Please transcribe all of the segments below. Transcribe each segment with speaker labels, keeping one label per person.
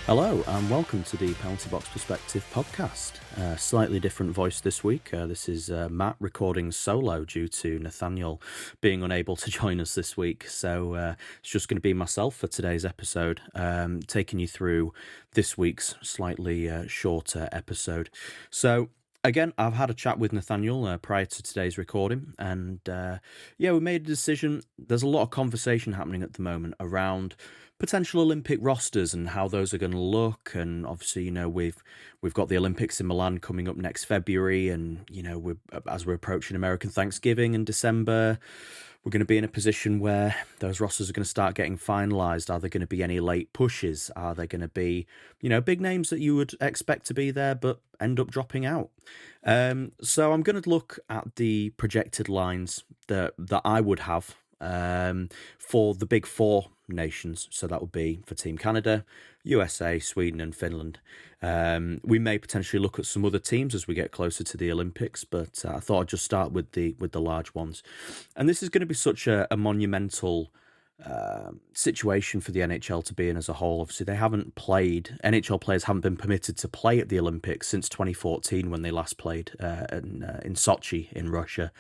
Speaker 1: Hello and welcome to the Penalty Box Perspective podcast. Slightly different voice this week. This is Matt recording solo due to Nathaniel being unable to join us this week. So it's just going to be myself for today's episode, taking you through this week's slightly shorter episode. So again, I've had a chat with Nathaniel prior to today's recording, and we made a decision. There's a lot of conversation happening at the moment around potential Olympic rosters and how those are going to look. And obviously, we've got the Olympics in Milan coming up next February, and as we're approaching American Thanksgiving in December, we're going to be in a position where those rosters are going to start getting finalised. Are there going to be any late pushes? Are there going to be, big names that you would expect to be there but end up dropping out? So I'm going to look at the projected lines that I would have for the big four nations. So that would be for Team Canada, USA, Sweden and Finland. We may potentially look at some other teams as we get closer to the Olympics, but I thought I'd just start with the large ones. And this is going to be such a monumental situation for the NHL to be in as a whole. Obviously, NHL players haven't been permitted to play at the Olympics since 2014 when they last played in Sochi in Russia,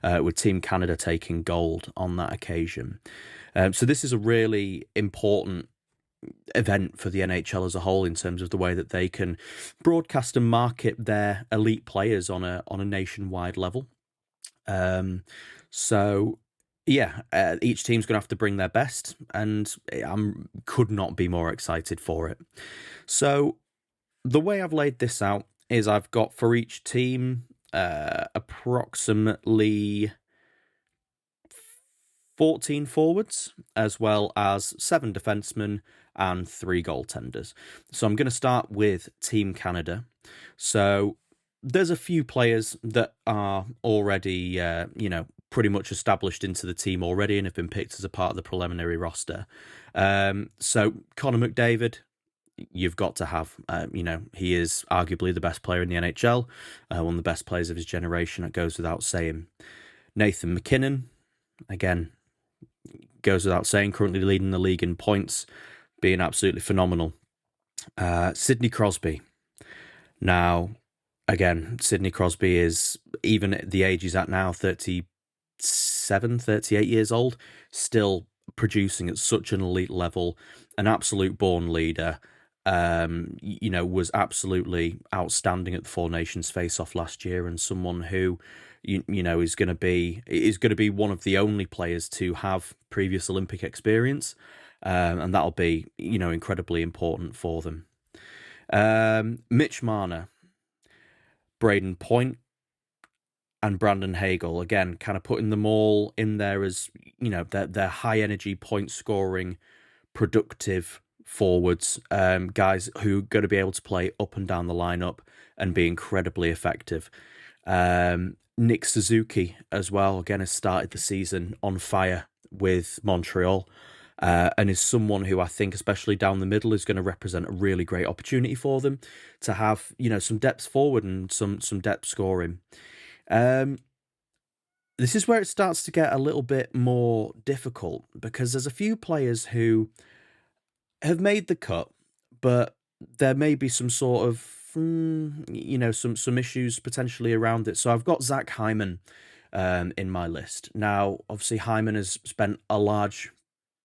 Speaker 1: with Team Canada taking gold on that occasion. So this is a really important event for the NHL as a whole in terms of the way that they can broadcast and market their elite players on a nationwide level. Each team's going to have to bring their best, and I could not be more excited for it. So the way I've laid this out is I've got for each team approximately 14 forwards, as well as 7 defensemen and 3 goaltenders. So I'm going to start with Team Canada. So there's a few players that are already, pretty much established into the team already and have been picked as a part of the preliminary roster. So Connor McDavid, you've got to have. He is arguably the best player in the NHL, one of the best players of his generation. That goes without saying. Nathan McKinnon, again, goes without saying, currently leading the league in points, being absolutely phenomenal. Sidney Crosby. Now, again, Sidney Crosby is, even at the age he's at now, 37, 38 years old, still producing at such an elite level, an absolute born leader. Was absolutely outstanding at the Four Nations face-off last year, and someone who is going to be one of the only players to have previous Olympic experience, and that'll be incredibly important for them. Mitch Marner, Braden Point, and Brandon Hagel, again, kind of putting them all in there as they're high energy, point scoring, productive forwards, guys who are going to be able to play up and down the lineup and be incredibly effective. Nick Suzuki as well, again, has started the season on fire with Montreal, and is someone who I think, especially down the middle, is going to represent a really great opportunity for them to have some depth forward and some depth scoring. This is where it starts to get a little bit more difficult, because there's a few players who have made the cut, but there may be some sort of some issues potentially around it. So I've got Zach Hyman in my list. Now, obviously, Hyman has spent a large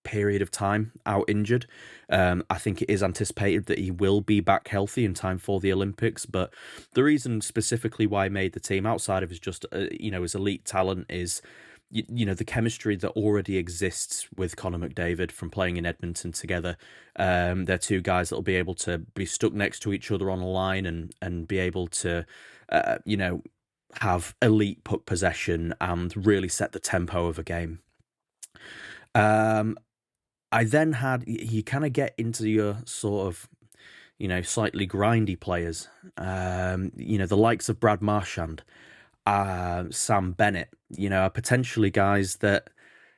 Speaker 1: period of time out injured. I think it is anticipated that he will be back healthy in time for the Olympics, but the reason specifically why he made the team, outside of his just his elite talent, is the chemistry that already exists with Connor McDavid from playing in Edmonton together. They're two guys that will be able to be stuck next to each other on a line and be able to have elite puck possession and really set the tempo of a game. I then had, you kind of get into your sort of, slightly grindy players, the likes of Brad Marchand, Sam Bennett, are potentially guys that,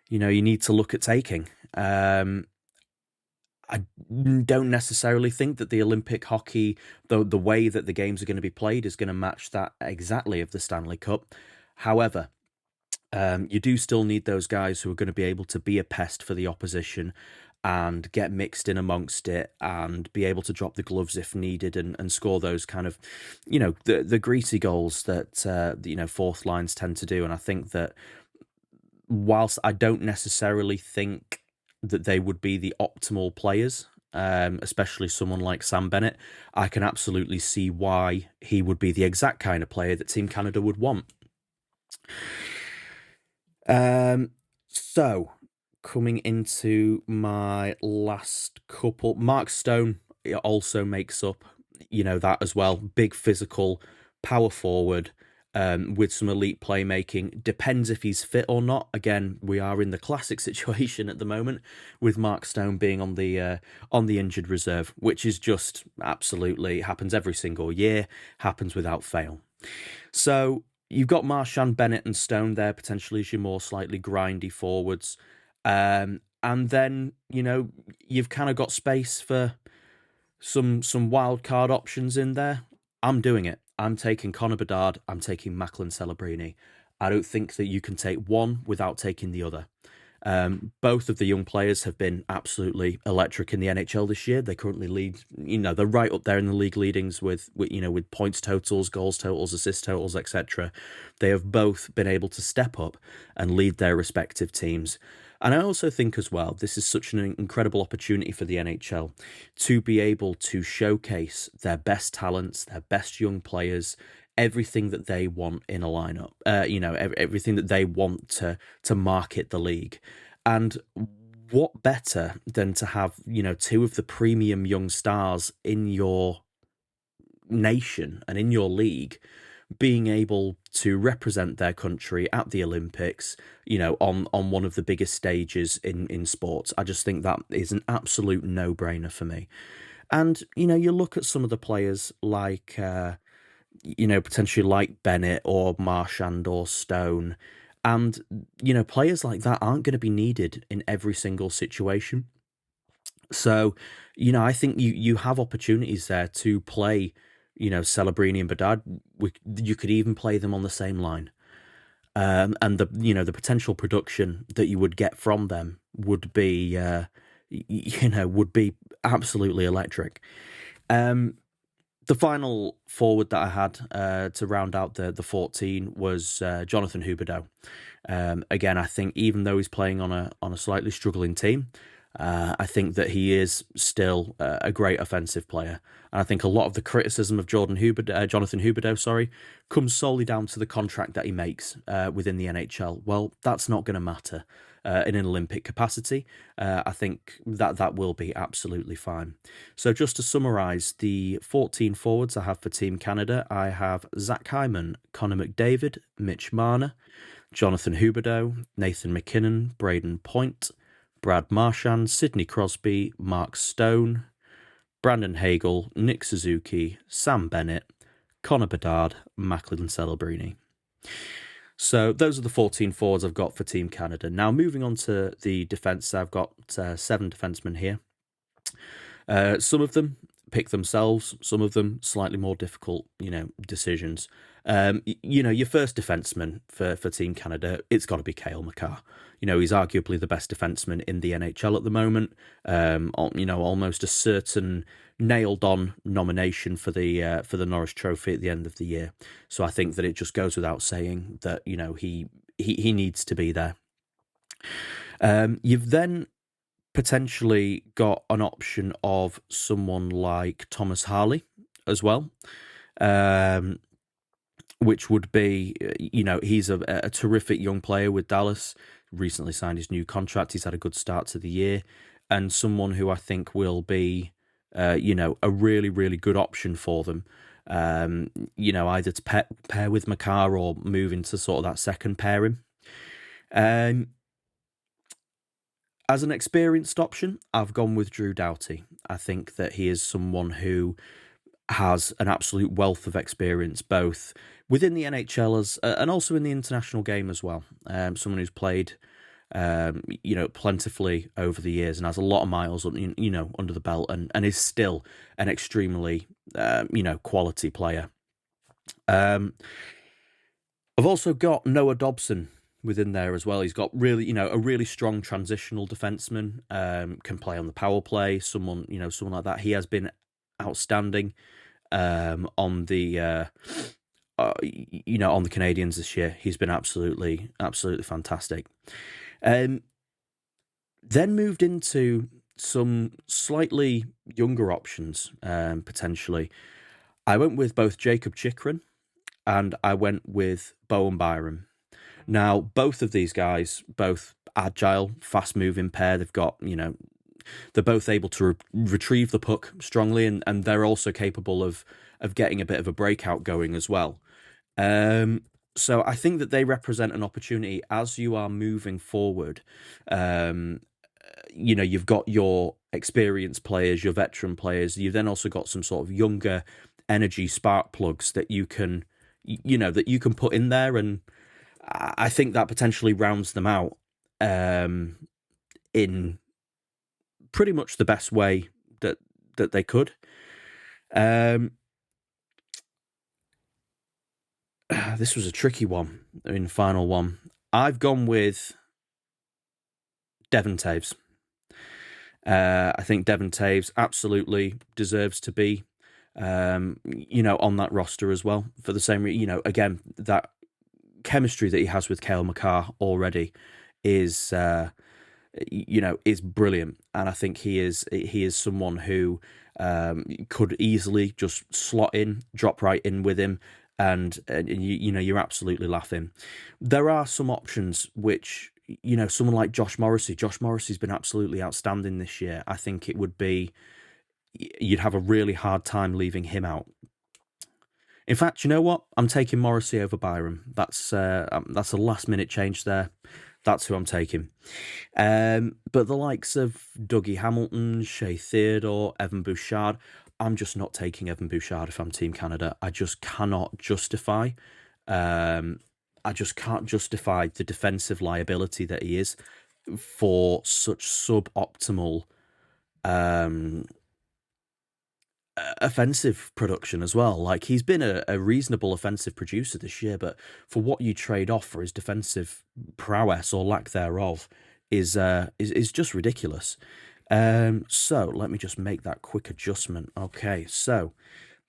Speaker 1: you need to look at taking. I don't necessarily think that the Olympic hockey, the way that the games are going to be played, is going to match that exactly of the Stanley Cup. However, you do still need those guys who are going to be able to be a pest for the opposition and get mixed in amongst it and be able to drop the gloves if needed and score those kind of, the greasy goals that, fourth lines tend to do. And I think that whilst I don't necessarily think that they would be the optimal players, especially someone like Sam Bennett, I can absolutely see why he would be the exact kind of player that Team Canada would want. So coming into my last couple, Mark Stone also makes up, that as well. Big physical, power forward, with some elite playmaking. Depends if he's fit or not. Again, we are in the classic situation at the moment with Mark Stone being on the injured reserve, which is just absolutely happens every single year, happens without fail. So you've got Marchand, Bennett, and Stone there potentially as your more slightly grindy forwards. And then, you've kind of got space for some wild card options in there. I'm doing it. I'm taking Connor Bedard. I'm taking Macklin Celebrini. I don't think that you can take one without taking the other. Both of the young players have been absolutely electric in the NHL this year. They currently lead, they're right up there in the league leadings with points totals, goals totals, assist totals, etc. They have both been able to step up and lead their respective teams. And I also think as well, this is such an incredible opportunity for the NHL to be able to showcase their best talents, their best young players, everything that they want in a lineup, everything that they want to market the league. And what better than to have, two of the premium young stars in your nation and in your league being able to represent their country at the Olympics, on one of the biggest stages in sports. I just think that is an absolute no-brainer for me. And, you look at some of the players like, potentially like Bennett or Marchand or Stone, and, players like that aren't going to be needed in every single situation. So, I think you have opportunities there to play, Celebrini and Bedard. You could even play them on the same line. And the potential production that you would get from them would be, would be absolutely electric. The final forward that I had to round out the 14 was Jonathan Huberdeau. Again, I think even though he's playing on a slightly struggling team, I think that he is still a great offensive player. And I think a lot of the criticism of Jonathan Huberdeau, comes solely down to the contract that he makes within the NHL. Well, that's not going to matter in an Olympic capacity. I think that will be absolutely fine. So just to summarise, the 14 forwards I have for Team Canada, I have Zach Hyman, Connor McDavid, Mitch Marner, Jonathan Huberdeau, Nathan McKinnon, Braden Point, Brad Marchand, Sidney Crosby, Mark Stone, Brandon Hagel, Nick Suzuki, Sam Bennett, Connor Bedard, Macklin Celebrini. So those are the 14 forwards I've got for Team Canada. Now moving on to the defence, I've got 7 defensemen here. Some of them pick themselves, some of them slightly more difficult, decisions. Your first defenseman for Team Canada, it's got to be Cale Makar. He's arguably the best defenseman in the NHL at the moment. Almost a certain nailed-on nomination for the Norris Trophy at the end of the year. So I think that it just goes without saying that he needs to be there. You've then potentially got an option of someone like Thomas Harley as well, which would be, he's a terrific young player with Dallas, recently signed his new contract, he's had a good start to the year, and someone who I think will be, a really, really good option for them, either to pair with Makar or move into sort of that second pairing. As an experienced option, I've gone with Drew Doughty. I think that he is someone who has an absolute wealth of experience, both within the NHL and also in the international game as well. Someone who's played, plentifully over the years and has a lot of miles, under the belt, and is still an extremely, quality player. I've also got Noah Dobson within there as well. He's got really, a really strong transitional defenseman. Can play on the power play. Someone like that. He has been outstanding on the on the Canadians this year. He's been absolutely fantastic. Then moved into some slightly younger options potentially. I went with both Jacob Chikrin and I went with Bowen Byram. Now, both of these guys, both agile, fast-moving pair. They've got, they're both able to retrieve the puck strongly, and they're also capable of getting a bit of a breakout going as well. So I think that they represent an opportunity as you are moving forward. You've got your experienced players, your veteran players. You've then also got some sort of younger energy spark plugs that you can, that you can put in there, and I think that potentially rounds them out in pretty much the best way that they could. This was a tricky one in final one. I've gone with Devon Taves. I think Devon Taves absolutely deserves to be, on that roster as well for the same reason. Again, that chemistry that he has with Cale Makar already is, is brilliant, and I think he is someone who could easily just slot in, drop right in with him, and you're absolutely laughing. There are some options which, someone like Josh Morrissey. Josh Morrissey's been absolutely outstanding this year. I think it would be, you'd have a really hard time leaving him out. In fact, you know what? I'm taking Morrissey over Byram. That's a last minute change there. That's who I'm taking. But the likes of Dougie Hamilton, Shea Theodore, Evan Bouchard, I'm just not taking Evan Bouchard if I'm Team Canada. I just cannot justify. I just can't justify the defensive liability that he is for such suboptimal offensive production as well. Like, he's been a reasonable offensive producer this year, but for what you trade off for his defensive prowess or lack thereof is just ridiculous. So let me just make that quick adjustment. Okay, so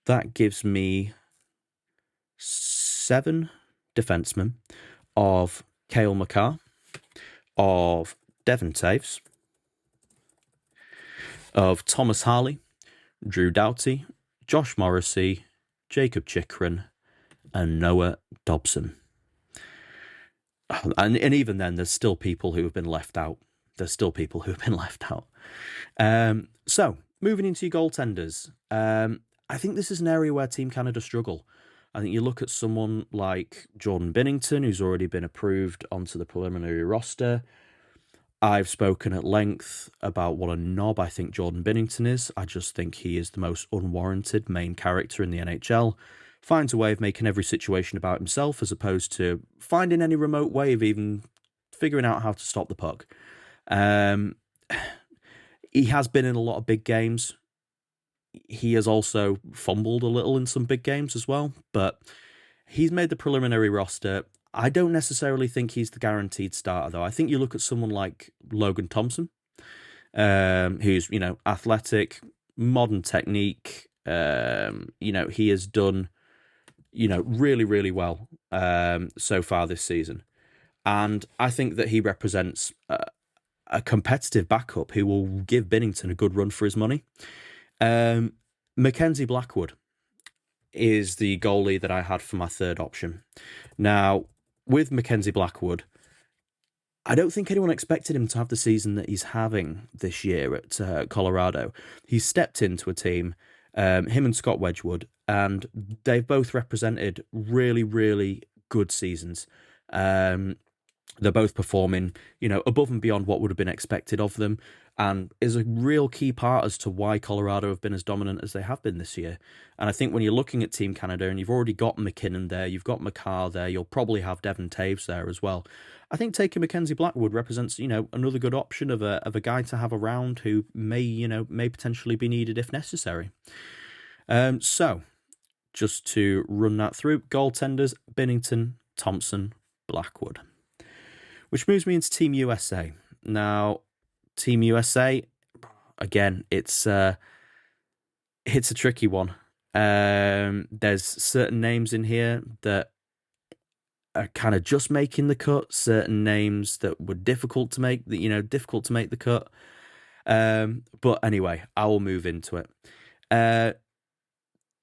Speaker 1: that gives me 7 defensemen of Cale Makar, of Devon Taves, of Thomas Harley, Drew Doughty, Josh Morrissey, Jacob Chikrin, and Noah Dobson. And even then, there's still people who have been left out. So, moving into your goaltenders, I think this is an area where Team Canada struggle. I think you look at someone like Jordan Binnington, who's already been approved onto the preliminary roster. I've spoken at length about what a knob I think Jordan Binnington is. I just think he is the most unwarranted main character in the NHL. Finds a way of making every situation about himself as opposed to finding any remote way of even figuring out how to stop the puck. He has been in a lot of big games. He has also fumbled a little in some big games as well, but he's made the preliminary roster. I don't necessarily think he's the guaranteed starter, though. I think you look at someone like Logan Thompson, who's, athletic, modern technique. He has done, really, really well so far this season. And I think that he represents a competitive backup who will give Binnington a good run for his money. Mackenzie Blackwood is the goalie that I had for my third option. Now, with Mackenzie Blackwood, I don't think anyone expected him to have the season that he's having this year at Colorado. He stepped into a team, him and Scott Wedgwood, and they've both represented really, really good seasons. They're both performing, above and beyond what would have been expected of them, and is a real key part as to why Colorado have been as dominant as they have been this year. And I think when you're looking at Team Canada and you've already got McKinnon there, you've got Makar there, you'll probably have Devon Taves there as well. I think taking Mackenzie Blackwood represents, another good option of a guy to have around who may potentially be needed if necessary. So, just to run that through, goaltenders, Binnington, Thompson, Blackwood. which moves me into Team USA. Now, Team USA, again, it's a tricky one. There's certain names in here that are kind of just making the cut. Certain names that were difficult to make, difficult to make the cut. But anyway, I will move into it. Uh,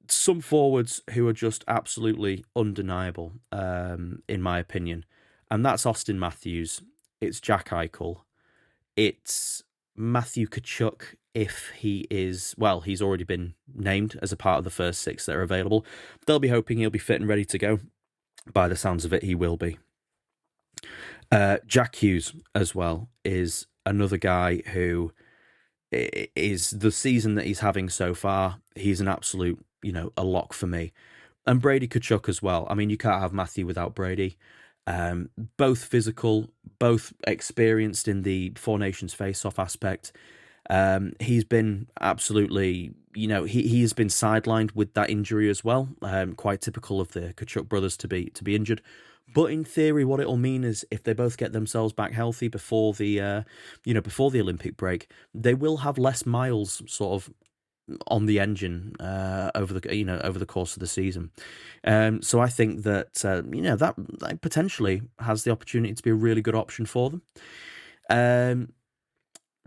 Speaker 1: some forwards who are just absolutely undeniable, in my opinion, and that's Austin Matthews. It's Jack Eichel. It's Matthew Tkachuk if he is, well, he's already been named as a part of the first six that are available. They'll be hoping he'll be fit and ready to go. By the sounds of it, he will be. Jack Hughes as well is another guy who is the season that he's having so far. He's an absolute, a lock for me. And Brady Tkachuk as well. I mean, you can't have Matthew without Brady. Both physical, both experienced in the Four Nations face-off aspect. He's been absolutely, he has been sidelined with that injury as well. Quite typical of the Kachuk brothers to be injured. But in theory, what it'll mean is if they both get themselves back healthy before the, before the Olympic break, they will have less miles sort of on the engine over the course of the season. So I think that that potentially has the opportunity to be a really good option for them.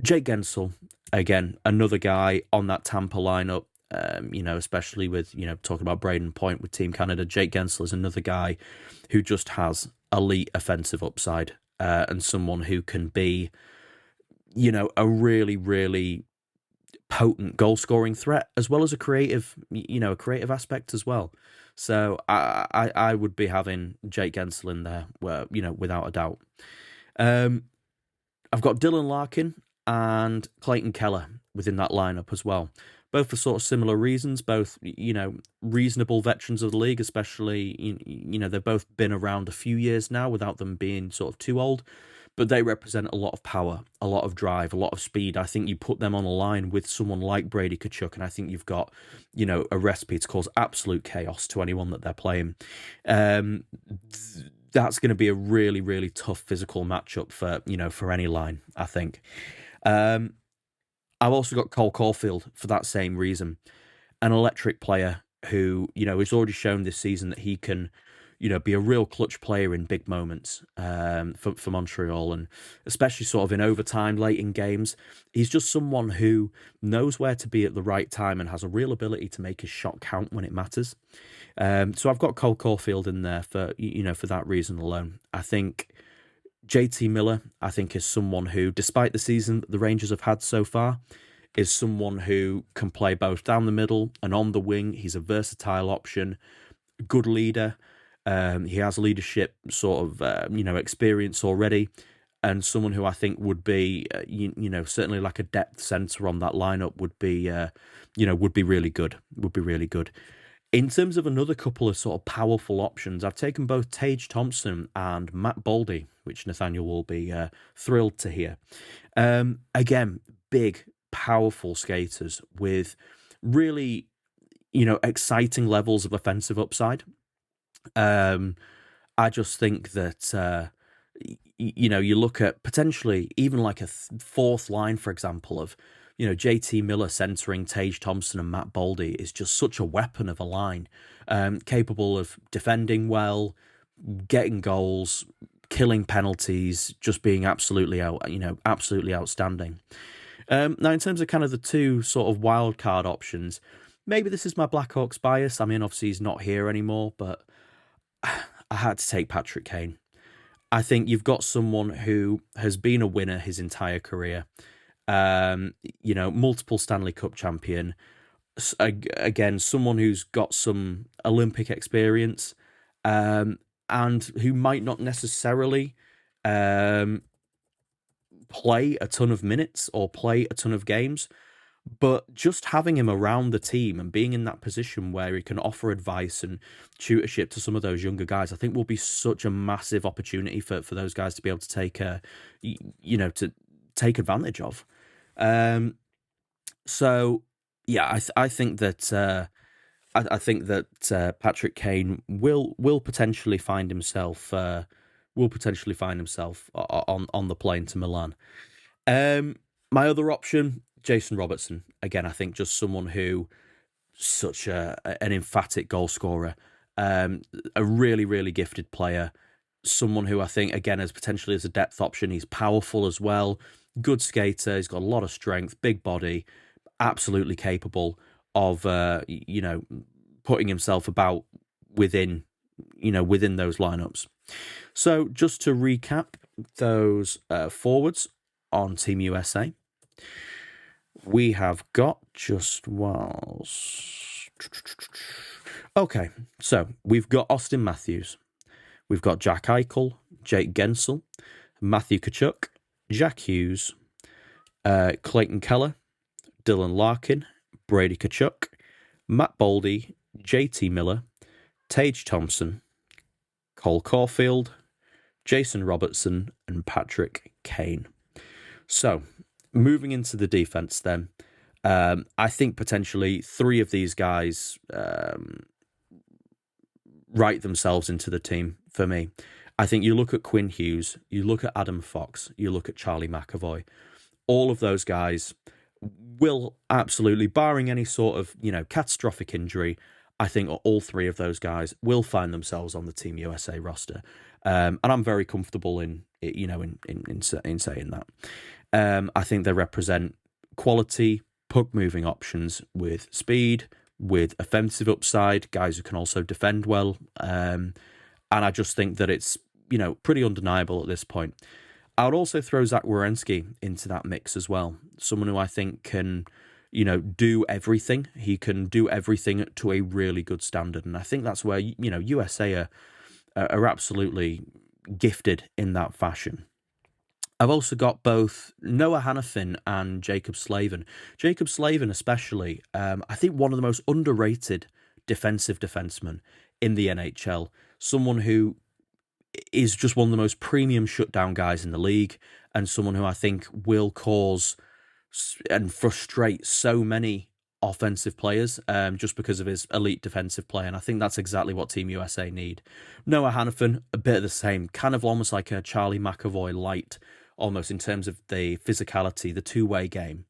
Speaker 1: Jake Gensel, again, another guy on that Tampa lineup. Especially with talking about Braden Point with Team Canada, Jake Gensel is another guy who just has elite offensive upside and someone who can be, a really, really potent goal scoring threat as well as a creative aspect as well. So I would be having Jake Gensel in there, without a doubt. I've got Dylan Larkin and Clayton Keller within that lineup as well. Both for sort of similar reasons, both, reasonable veterans of the league, especially, they've both been around a few years now without them being sort of too old, but they represent a lot of power, a lot of drive, a lot of speed. I think you put them on a line with someone like Brady Tkachuk, and I think you've got, a recipe to cause absolute chaos to anyone that they're playing. That's going to be a really, really tough physical matchup for any line, I think. I've also got Cole Caulfield for that same reason, an electric player who, has already shown this season that he can, be a real clutch player in big moments for Montreal, and especially sort of in overtime, late in games. He's just someone who knows where to be at the right time and has a real ability to make his shot count when it matters. So I've got Cole Caulfield in there for that reason alone. I think JT Miller, I think, is someone who, despite the season that the Rangers have had so far, is someone who can play both down the middle and on the wing. He's a versatile option, good leader. He has leadership sort of, experience already, and someone who I think would be, certainly like a depth centre on that lineup would be really good. Would be really good. In terms of another couple of sort of powerful options, I've taken both Tage Thompson and Matt Boldy, which Nathaniel will be thrilled to hear. Again, big, powerful skaters with really, exciting levels of offensive upside. I just think that, you look at potentially even like a fourth line, for example, of, JT Miller centering Tage Thompson and Matt Boldy is just such a weapon of a line, capable of defending well, getting goals, killing penalties, just being absolutely outstanding. Now, in terms of kind of the two sort of wild card options, maybe this is my Blackhawks bias. I mean, obviously he's not here anymore, but I had to take Patrick Kane. I think you've got someone who has been a winner his entire career. Multiple Stanley Cup champion. Again, someone who's got some Olympic experience, and who might not necessarily play a ton of minutes or play a ton of games, but just having him around the team and being in that position where he can offer advice and tutorship to some of those younger guys, I think will be such a massive opportunity for those guys to be able to take to take advantage of. So yeah, I think that I think that Patrick Kane will potentially find himself will potentially find himself on the plane to Milan. My other option, Jason Robertson. Again, I think just someone who such an emphatic goal scorer, a really really gifted player. Someone who I think again as potentially as a depth option. He's powerful as well, good skater. He's got a lot of strength, big body, absolutely capable of putting himself about within within those lineups. So just to recap those forwards on Team USA, we have got just okay. So we've got Austin Matthews, we've got Jack Eichel, Jake Gensel, Matthew Tkachuk, Jack Hughes, Clayton Keller, Dylan Larkin, Brady Tkachuk, Matt Boldy, JT Miller, Tage Thompson, Cole Caulfield, Jason Robertson, and Patrick Kane. So, moving into the defense then, I think potentially three of these guys write themselves into the team for me. I think you look at Quinn Hughes, you look at Adam Fox, you look at Charlie McAvoy. All of those guys will absolutely, barring any sort of catastrophic injury, I think all three of those guys will find themselves on the Team USA roster, and I'm very comfortable in saying that. I think they represent quality puck moving options with speed, with offensive upside, guys who can also defend well, and I just think that it's pretty undeniable at this point. I would also throw Zach Werenski into that mix as well. Someone who I think can, do everything. He can do everything to a really good standard. And I think that's where, USA are absolutely gifted in that fashion. I've also got both Noah Hannafin and Jacob Slavin. Jacob Slavin especially, I think one of the most underrated defensive defensemen in the NHL. Someone who is just one of the most premium shutdown guys in the league, and someone who I think will cause and frustrate so many offensive players just because of his elite defensive play. And I think that's exactly what Team USA need. Noah Hannafin, a bit of the same, kind of almost like a Charlie McAvoy light, almost in terms of the physicality, the two-way game.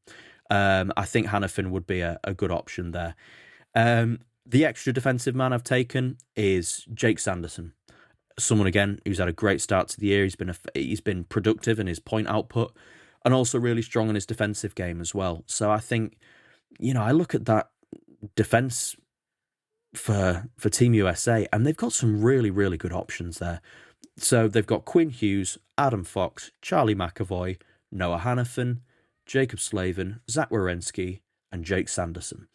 Speaker 1: I think Hannafin would be a good option there. The extra defensive man I've taken is Jake Sanderson. Someone again who's had a great start to the year. He's been productive in his point output, and also really strong in his defensive game as well. So I think, I look at that defense for Team USA, and they've got some really really good options there. So they've got Quinn Hughes, Adam Fox, Charlie McAvoy, Noah Hannafin, Jacob Slavin, Zach Werenski, and Jake Sanderson.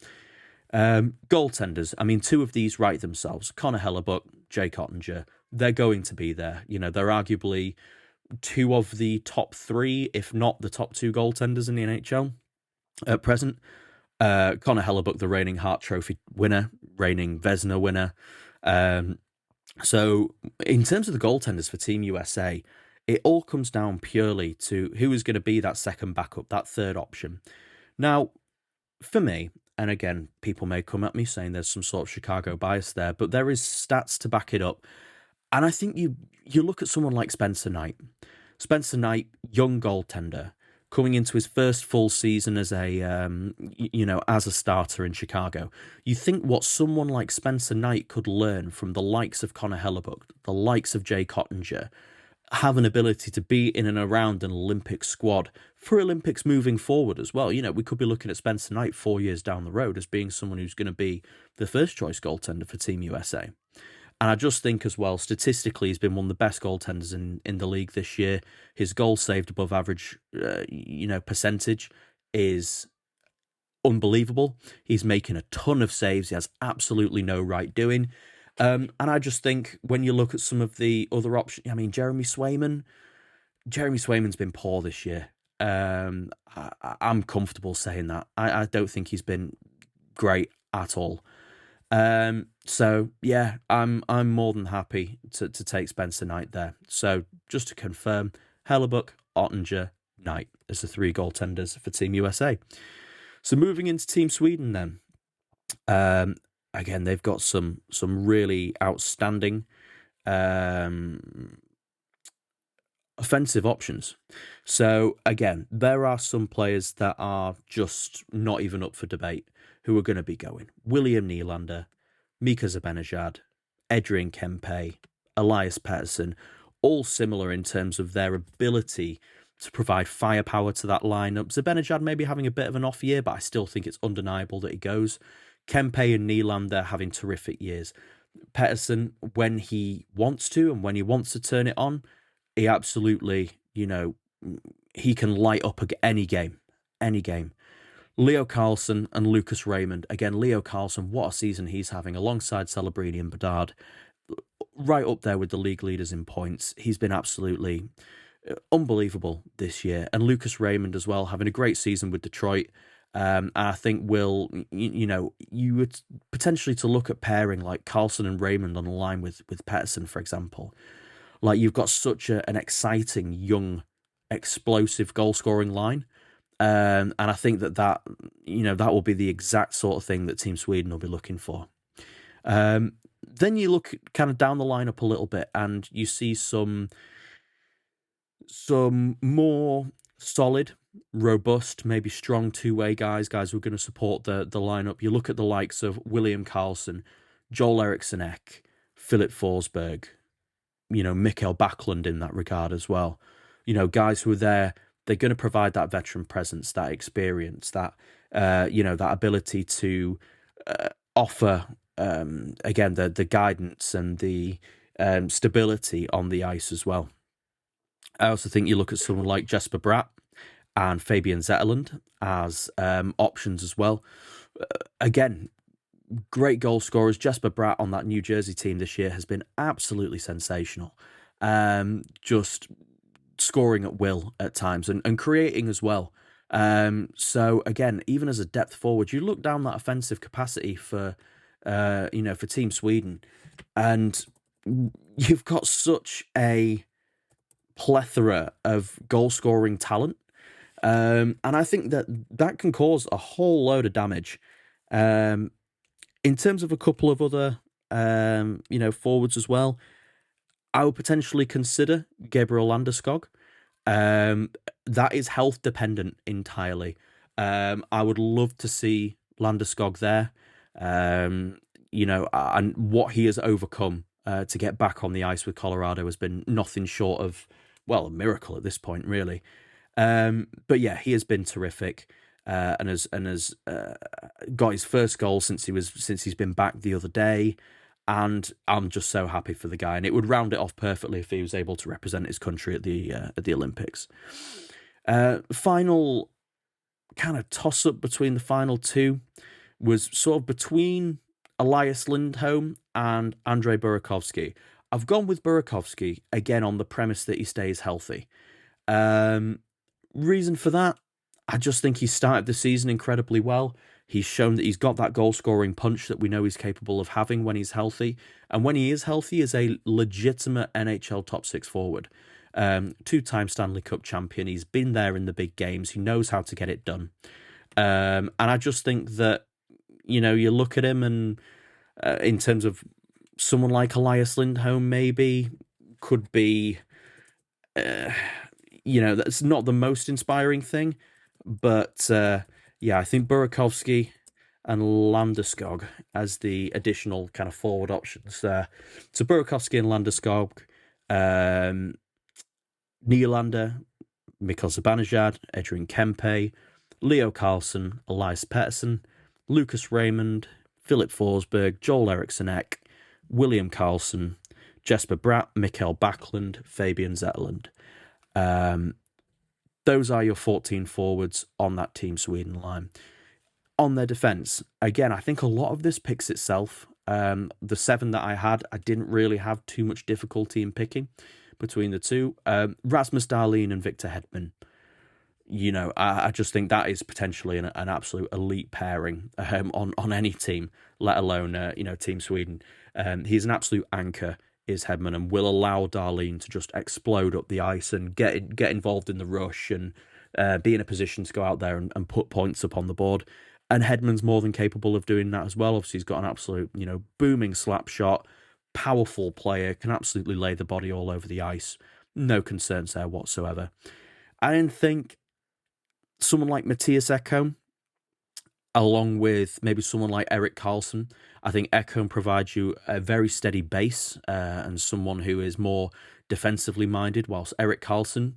Speaker 1: Goaltenders, I mean, two of these write themselves. Connor Hellebuck, Jake Ottinger. They're going to be there. They're arguably two of the top three, if not the top two goaltenders in the NHL at present. Connor Hellebuck, the reigning Hart Trophy winner, reigning Vezina winner. So in terms of the goaltenders for Team USA, it all comes down purely to who is going to be that second backup, that third option. Now, for me, and again, people may come at me saying there's some sort of Chicago bias there, but there is stats to back it up. And I think you look at someone like Spencer Knight. Spencer Knight, young goaltender, coming into his first full season as as a starter in Chicago. You think what someone like Spencer Knight could learn from the likes of Connor Hellebuck, the likes of Jake Ottinger, have an ability to be in and around an Olympic squad for Olympics moving forward as well. We could be looking at Spencer Knight 4 years down the road as being someone who's going to be the first choice goaltender for Team USA. And I just think as well, statistically, he's been one of the best goaltenders in the league this year. His goals saved above average, percentage is unbelievable. He's making a ton of saves. He has absolutely no right doing. And I just think when you look at some of the other options, I mean, Jeremy Swayman's been poor this year. I'm comfortable saying that. I don't think he's been great at all. So yeah, I'm more than happy to take Spencer Knight there. So just to confirm, Hellebuck, Ottinger, Knight as the three goaltenders for Team USA. So moving into Team Sweden then. Again, they've got some really outstanding offensive options. So again, there are some players that are just not even up for debate who are going to be going. William Nylander, Mika Zibanejad, Adrian Kempe, Elias Pettersson, all similar in terms of their ability to provide firepower to that lineup. Zibanejad maybe having a bit of an off year, but I still think it's undeniable that he goes. Kempe and Nylander having terrific years. Pettersson, when he wants to and when he wants to turn it on, he absolutely, he can light up any game, any game. Leo Carlsson and Lucas Raymond. Again, Leo Carlsson, what a season he's having alongside Celebrini and Bedard. Right up there with the league leaders in points. He's been absolutely unbelievable this year. And Lucas Raymond as well, having a great season with Detroit. I think you would potentially to look at pairing like Carlson and Raymond on the line with Pettersson, for example. Like you've got such an exciting, young, explosive goal scoring line. And I think that will be the exact sort of thing that Team Sweden will be looking for. Then you look kind of down the lineup a little bit, and you see some more solid, robust, maybe strong two-way guys who are going to support the lineup. You look at the likes of William Karlsson, Joel Eriksson Ek, Philip Forsberg, Mikael Backlund in that regard as well. Guys who are there, they're going to provide that veteran presence, that experience, that that ability to offer again the guidance and the stability on the ice as well. I also think you look at someone like Jesper Bratt and Fabian Zetterlund as options as well. Again, great goal scorers. Jesper Bratt on that New Jersey team this year has been absolutely sensational. Just scoring at will at times and creating as well. So again, even as a depth forward, you look down that offensive capacity for for Team Sweden, and you've got such a plethora of goal scoring talent. And I think that can cause a whole load of damage. In terms of a couple of other forwards as well, I would potentially consider Gabriel Landeskog. That is health dependent entirely. I would love to see Landeskog there. And what he has overcome to get back on the ice with Colorado has been nothing short of, a miracle at this point, really. But yeah, he has been terrific, and has got his first goal since he's been back the other day. And I'm just so happy for the guy. And it would round it off perfectly if he was able to represent his country at the Olympics. Final kind of toss-up between the final two was sort of between Elias Lindholm and Andrei Burakovsky. I've gone with Burakovsky, again, on the premise that he stays healthy. Reason for that, I just think he started the season incredibly well. He's shown that he's got that goal-scoring punch that we know he's capable of having when he's healthy. And when he is healthy, is a legitimate NHL top six forward. Two-time Stanley Cup champion. He's been there in the big games. He knows how to get it done. And I just think that, you look at him and in terms of someone like Elias Lindholm maybe could be, that's not the most inspiring thing. But I think Burakovsky and Landeskog as the additional kind of forward options there. So Burakovsky and Landeskog, Nylander, Mikael Zibanejad, Adrian Kempe, Leo Carlsson, Elias Pettersson, Lucas Raymond, Philip Forsberg, Joel Eriksson Ek, William Karlsson, Jesper Bratt, Mikael Backlund, Fabian Zetterlund. Those are your 14 forwards on that Team Sweden line. On their defence, again, I think a lot of this picks itself. The 7 that I had, I didn't really have too much difficulty in picking between the two. Rasmus Dahlin and Victor Hedman. I just think that is potentially an absolute elite pairing on any team, let alone Team Sweden. He's an absolute anchor, is Hedman, and will allow Dahlin to just explode up the ice and get involved in the rush and be in a position to go out there and put points up on the board. And Hedman's more than capable of doing that as well. Obviously, he's got an absolute booming slap shot, powerful player, can absolutely lay the body all over the ice. no concerns there whatsoever. I didn't think someone like Matthias Ekholm, along with maybe someone like Erik Karlsson, I think Ekholm provides you a very steady base and someone who is more defensively minded, whilst Erik Karlsson,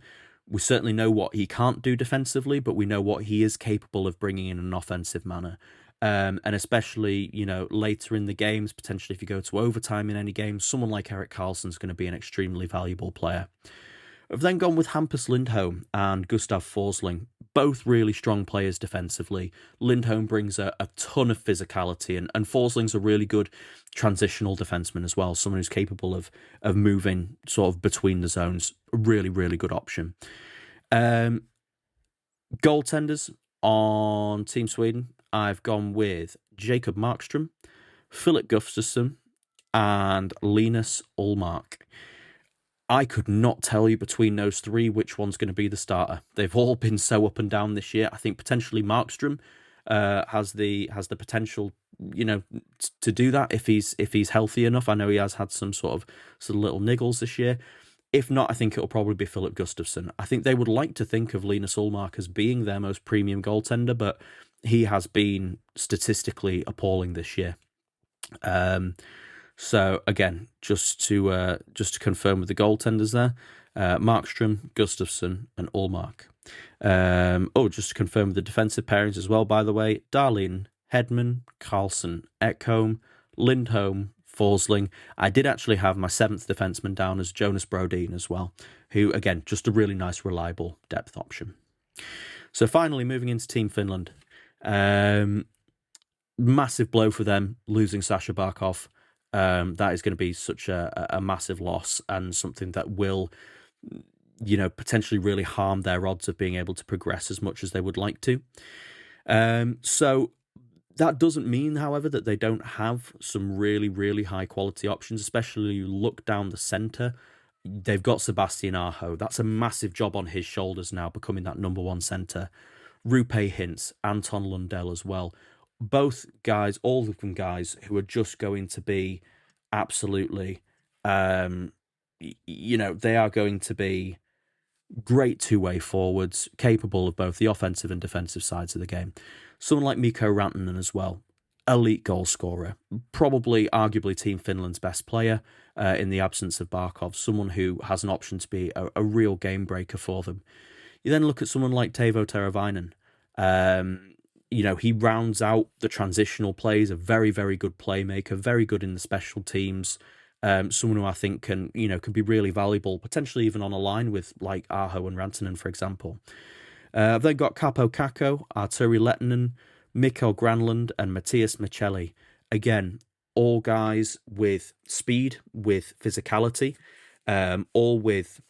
Speaker 1: we certainly know what he can't do defensively, but we know what he is capable of bringing in an offensive manner. And especially, later in the games, potentially if you go to overtime in any game, someone like Erik Karlsson is going to be an extremely valuable player. I've then gone with Hampus Lindholm and Gustav Forsling, both really strong players defensively. Lindholm brings a ton of physicality, and Forsling's a really good transitional defenseman as well, someone who's capable of moving sort of between the zones. A really, really good option. Goaltenders on Team Sweden, I've gone with Jacob Markstrom, Philip Gustafsson, and Linus Ullmark. I could not tell you between those three which one's going to be the starter. They've all been so up and down this year. I think potentially Markstrom has the potential, to do that if he's healthy enough. I know he has had some sort of little niggles this year. If not, I think it'll probably be Philip Gustafsson. I think they would like to think of Linus Ullmark as being their most premium goaltender, but he has been statistically appalling this year. So again, just to confirm with the goaltenders there, Markstrom, Gustafsson, and Ullmark. Just to confirm with the defensive pairings as well, by the way, Dahlin, Hedman, Karlsson, Ekholm, Lindholm, Forsling. I did actually have my seventh defenseman down as Jonas Brodin as well, who, again, just a really nice, reliable depth option. So finally, moving into Team Finland. Massive blow for them, losing Sasha Barkov. That is going to be such a massive loss and something that will, potentially really harm their odds of being able to progress as much as they would like to. So that doesn't mean, however, that they don't have some really, really high quality options, especially you look down the centre. They've got Sebastian Aho. That's a massive job on his shoulders now, becoming that number one centre. Roope Hintz, Anton Lundell as well. Both guys, all of them guys who are just going to be absolutely, they are going to be great two-way forwards, capable of both the offensive and defensive sides of the game. Someone like Mikko Rantanen as well, elite goal scorer, probably arguably Team Finland's best player in the absence of Barkov, someone who has an option to be a real game breaker for them. You then look at someone like Teuvo Teravainen. He rounds out the transitional plays, a very, very good playmaker, very good in the special teams. Someone who I think can be really valuable, potentially even on a line with like Aho and Rantanen, for example. I've then got Capo Kakko, Arturi Lettinen, Mikko Granlund, and Matthias Michelli. Again, all guys with speed, with physicality, all with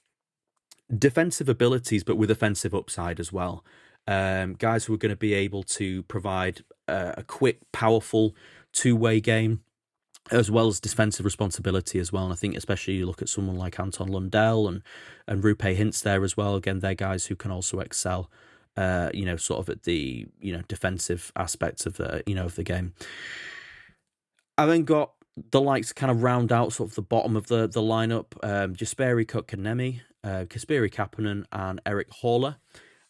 Speaker 1: defensive abilities, but with offensive upside as well. Guys who are going to be able to provide a quick, powerful two-way game, as well as defensive responsibility as well. And I think especially you look at someone like Anton Lundell and Roope Hintz there as well. Again, they're guys who can also excel, sort of at the, defensive aspects of the, of the game. I then got the likes kind of round out sort of the bottom of the lineup. Jesperi Kotkaniemi, Kasperi Kapanen, and Eric Haller.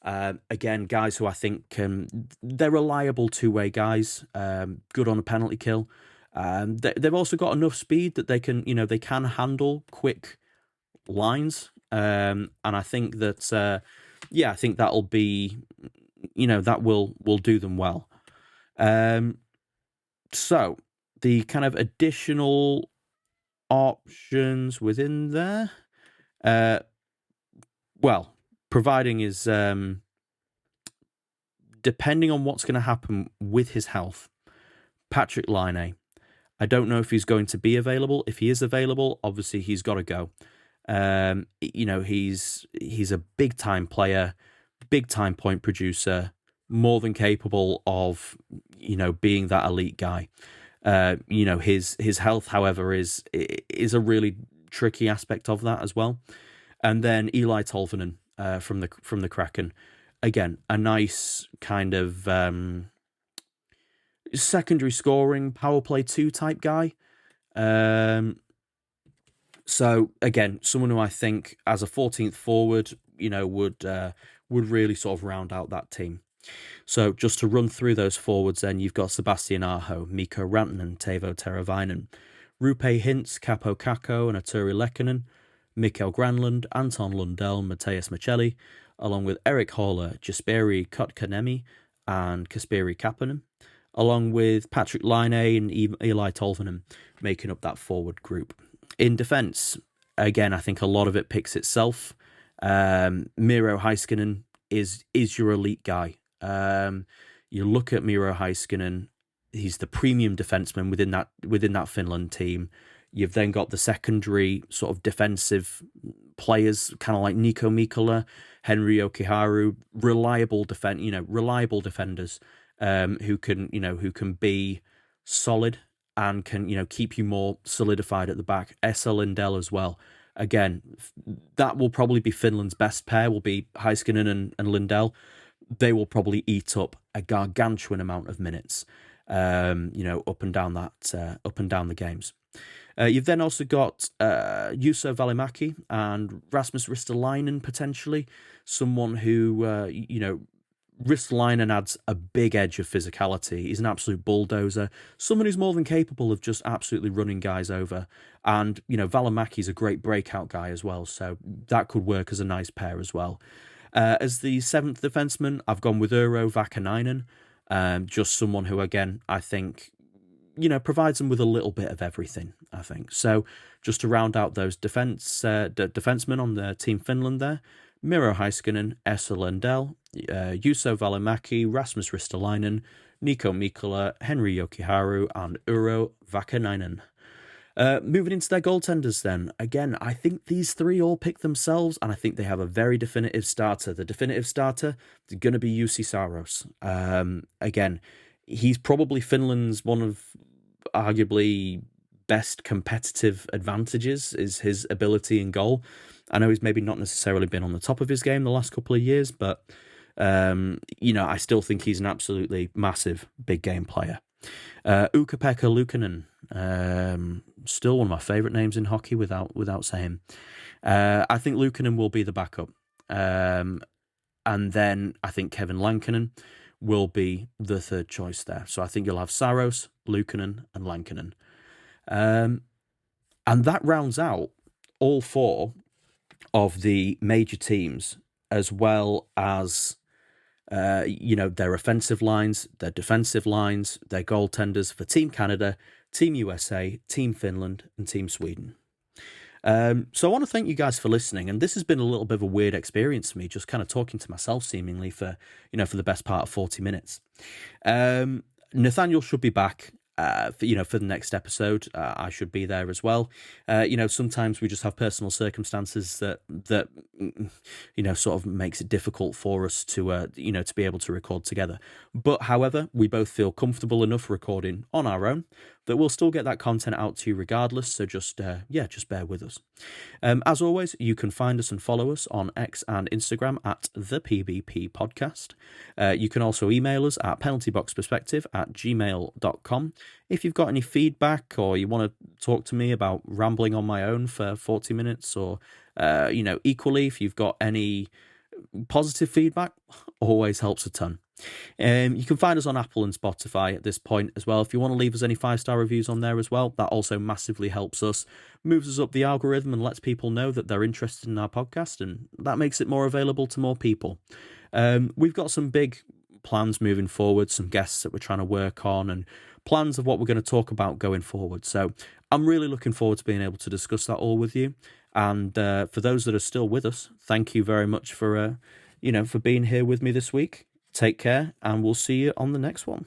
Speaker 1: Again, guys who I think they're reliable two-way guys, good on a penalty kill. They've also got enough speed that they can handle quick lines. And I think that, I think that'll be, that will do them well. So the kind of additional options within there, providing is, depending on what's going to happen with his health, Patrick Laine. I don't know if he's going to be available. If he is available, obviously he's got to go. He's a big time player, big time point producer, more than capable of, being that elite guy. His health, however, is a really tricky aspect of that as well. And then Eli Tolvanen from the Kraken. Again, a nice kind of secondary scoring power play 2 type guy. So again, someone who I think as a 14th forward, would really sort of round out that team. So just to run through those forwards, then you've got Sebastian Aho, Mikko Rantanen, Teuvo Teravainen, Rupe Hintz, Capo Kakko, and Arturi Lekkonen, Mikael Granlund, Anton Lundell, Matthias Michelli, along with Eric Haller, Jesperi Kotkaniemi, and Kasperi Kapanen, along with Patrick Laine and Eli Tolvanen making up that forward group. In defence, again, I think a lot of it picks itself. Miro Heiskanen is your elite guy. You look at Miro Heiskanen, he's the premium defenseman within that Finland team. You've then got the secondary sort of defensive players, kind of like Nico Mikkola, Henri Jokiharju, reliable defenders, who can be solid and can keep you more solidified at the back. Esa Lindell as well. Again, that will probably be Finland's best pair. Will be Heiskanen and Lindell. They will probably eat up a gargantuan amount of minutes, up and down the games. You've then also got Juuso Välimäki and Rasmus Ristolainen, potentially someone who Ristolainen adds a big edge of physicality. He's an absolute bulldozer, someone who's more than capable of just absolutely running guys over. And Välimäki's a great breakout guy as well, so that could work as a nice pair as well. As the 7th defenseman, I've gone with Urho Vakanainen, just someone who, again, I think provides them with a little bit of everything, I think. So just to round out those defensemen on the Team Finland there, Miro Heiskanen, Esa Lindell, Juuso Välimäki, Rasmus Ristolainen, Nico Mikkola, Henri Jokiharju, and Urho Vakanainen. Moving into their goaltenders then, again, I think these three all pick themselves, and I think they have a very definitive starter. The definitive starter is going to be Juuse Saros. Again, he's probably Finland's one of arguably best competitive advantages is his ability in goal. I know he's maybe not necessarily been on the top of his game the last couple of years, but I still think he's an absolutely massive big game player. Ukko-Pekka Luukkonen, still one of my favourite names in hockey without saying. I think Luukkonen will be the backup. And then I think Kevin Lankinen will be the third choice there. So I think you'll have Saros, Luukkonen, and Lankinen. And that rounds out all four of the major teams, as well as their offensive lines, their defensive lines, their goaltenders for Team Canada, Team USA, Team Finland, and Team Sweden. So I want to thank you guys for listening, and this has been a little bit of a weird experience for me, just kind of talking to myself seemingly for the best part of 40 minutes. Nathaniel should be back for the next episode. I should be there as well. Sometimes we just have personal circumstances that sort of makes it difficult for us to be able to record together. But however, we both feel comfortable enough recording on our own that we'll still get that content out to you regardless. So just bear with us. As always, you can find us and follow us on X and Instagram at the PBP Podcast. You can also email us at penaltyboxperspective@gmail.com. If you've got any feedback or you want to talk to me about rambling on my own for 40 minutes or, equally, if you've got any positive feedback, always helps a ton. You can find us on Apple and Spotify at this point as well. If you want to leave us any 5-star reviews on there as well, that also massively helps us, moves us up the algorithm and lets people know that they're interested in our podcast, and that makes it more available to more people. We've got some big plans moving forward, some guests that we're trying to work on, and plans of what we're going to talk about going forward. So I'm really looking forward to being able to discuss that all with you. And for those that are still with us, thank you very much for being here with me this week. Take care, and we'll see you on the next one.